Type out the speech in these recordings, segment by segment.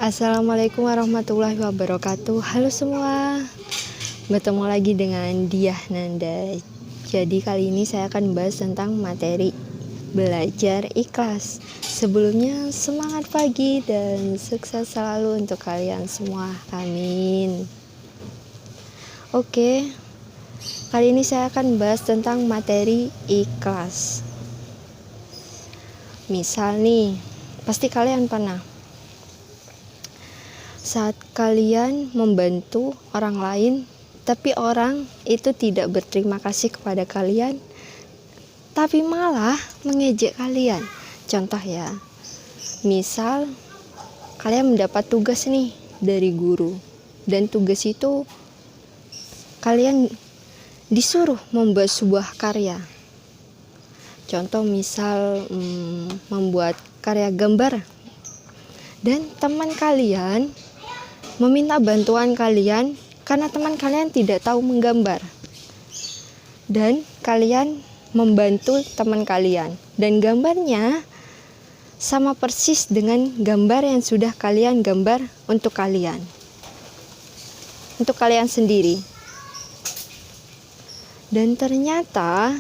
Assalamualaikum warahmatullahi wabarakatuh. Halo semua, bertemu lagi dengan Diah Nanda. Jadi kali ini saya akan bahas tentang materi belajar ikhlas. Sebelumnya semangat pagi dan sukses selalu untuk kalian semua. Amin. Oke, kali ini saya akan bahas tentang materi ikhlas. Misal nih, pasti kalian pernah saat kalian membantu orang lain, tapi orang itu tidak berterima kasih kepada kalian, tapi malah mengejek kalian. Contoh ya, misal kalian mendapat tugas nih dari guru, dan tugas itu kalian disuruh membuat sebuah karya. Contoh misal membuat karya gambar, dan teman kalian meminta bantuan kalian karena teman kalian tidak tahu menggambar, dan kalian membantu teman kalian, dan gambarnya sama persis dengan gambar yang sudah kalian gambar untuk kalian sendiri. Dan ternyata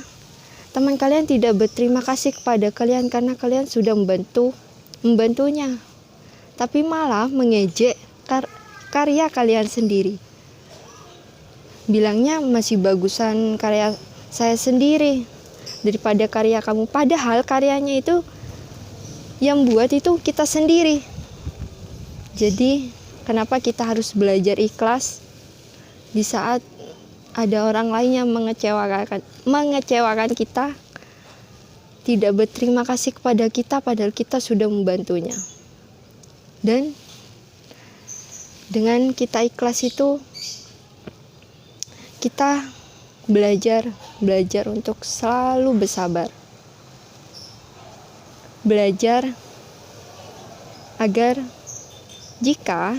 teman kalian tidak berterima kasih kepada kalian karena kalian sudah membantunya, tapi malah mengejek karya kalian sendiri. Bilangnya masih bagusan karya saya sendiri daripada karya kamu, padahal karyanya itu yang buat itu kita sendiri. Jadi kenapa kita harus belajar ikhlas di saat ada orang lain yang mengecewakan kita, tidak berterima kasih kepada kita padahal kita sudah membantunya. Dan dengan kita ikhlas itu, kita belajar untuk selalu bersabar. Belajar agar jika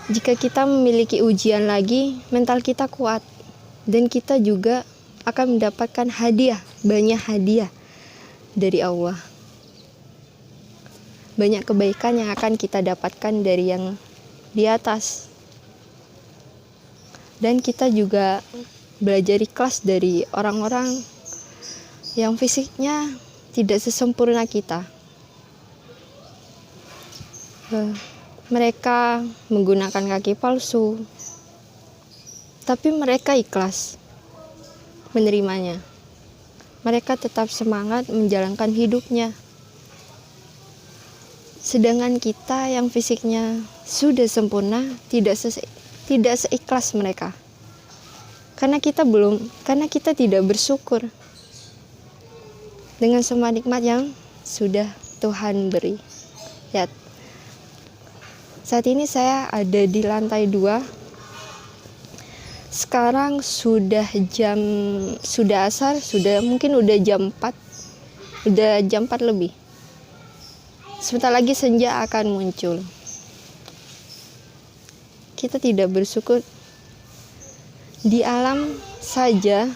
kita memiliki ujian lagi, mental kita kuat, dan kita juga akan mendapatkan banyak hadiah dari Allah. Banyak kebaikan yang akan kita dapatkan dari yang di atas. Dan kita juga belajar ikhlas dari orang-orang yang fisiknya tidak sesempurna kita. Mereka menggunakan kaki palsu, tapi mereka ikhlas menerimanya. Mereka tetap semangat menjalankan hidupnya. Sedangkan kita yang fisiknya sudah sempurna tidak seikhlas mereka. Karena kita tidak bersyukur dengan semua nikmat yang sudah Tuhan beri. Ya, saat ini saya ada di lantai 2. Sekarang sudah asar, mungkin udah jam 4 lebih. Sebentar lagi senja akan muncul. Kita tidak bersyukur. Di alam saja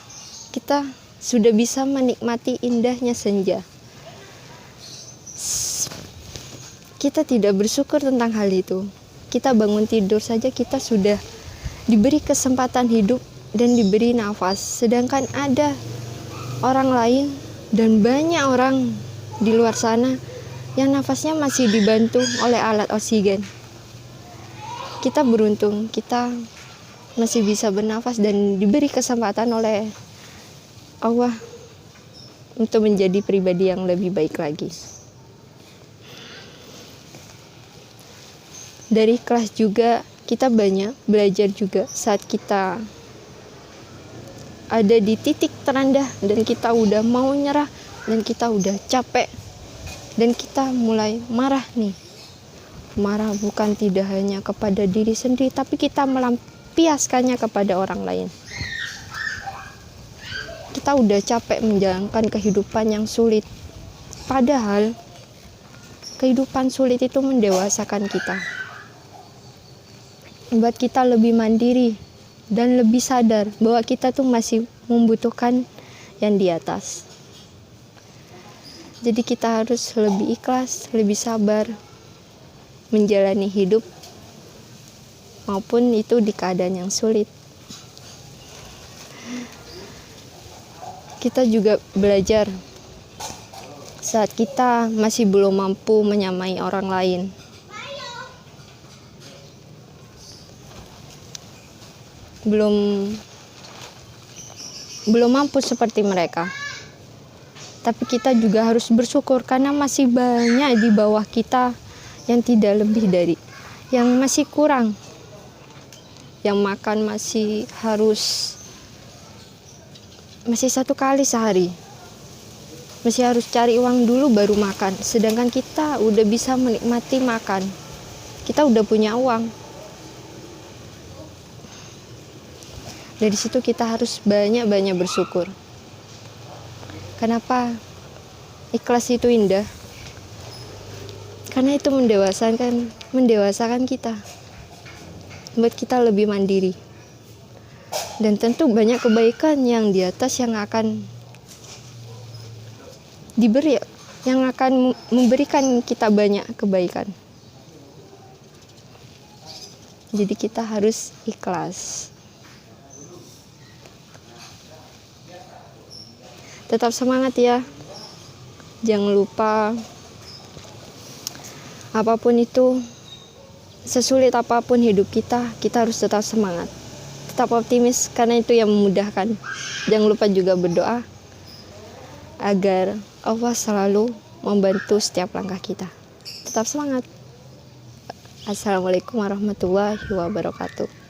kita sudah bisa menikmati indahnya senja. Kita tidak bersyukur tentang hal itu. Kita bangun tidur saja kita sudah diberi kesempatan hidup dan diberi nafas. Sedangkan ada orang lain dan banyak orang di luar sana yang nafasnya masih dibantu oleh alat oksigen. Kita beruntung, kita masih bisa bernafas dan diberi kesempatan oleh Allah untuk menjadi pribadi yang lebih baik lagi. Dari kelas juga kita banyak belajar juga saat kita ada di titik terendah dan kita udah mau nyerah dan kita udah capek. Dan kita mulai marah nih. Marah bukan tidak hanya kepada diri sendiri, tapi kita melampiaskannya kepada orang lain. Kita udah capek menjalankan kehidupan yang sulit. Padahal kehidupan sulit itu mendewasakan kita. Membuat kita lebih mandiri dan lebih sadar bahwa kita tuh masih membutuhkan yang di atas. Jadi kita harus lebih ikhlas, lebih sabar, menjalani hidup maupun itu di keadaan yang sulit. Kita juga belajar saat kita masih belum mampu menyamai orang lain. Belum mampu seperti mereka. Tapi kita juga harus bersyukur karena masih banyak di bawah kita yang tidak lebih dari, yang masih kurang. Yang makan masih 1 kali sehari. Masih harus cari uang dulu baru makan. Sedangkan kita udah bisa menikmati makan. Kita udah punya uang. Dari situ kita harus banyak-banyak bersyukur. Kenapa ikhlas itu indah? Karena itu mendewasakan kita. Buat kita lebih mandiri. Dan tentu banyak kebaikan yang di atas yang akan diberi, yang akan memberikan kita banyak kebaikan. Jadi kita harus ikhlas. Tetap semangat ya. Jangan lupa, apapun itu, sesulit apapun hidup kita harus tetap semangat. Tetap optimis karena itu yang memudahkan. Jangan lupa juga berdoa agar Allah selalu membantu setiap langkah kita. Tetap semangat. Assalamualaikum warahmatullahi wabarakatuh.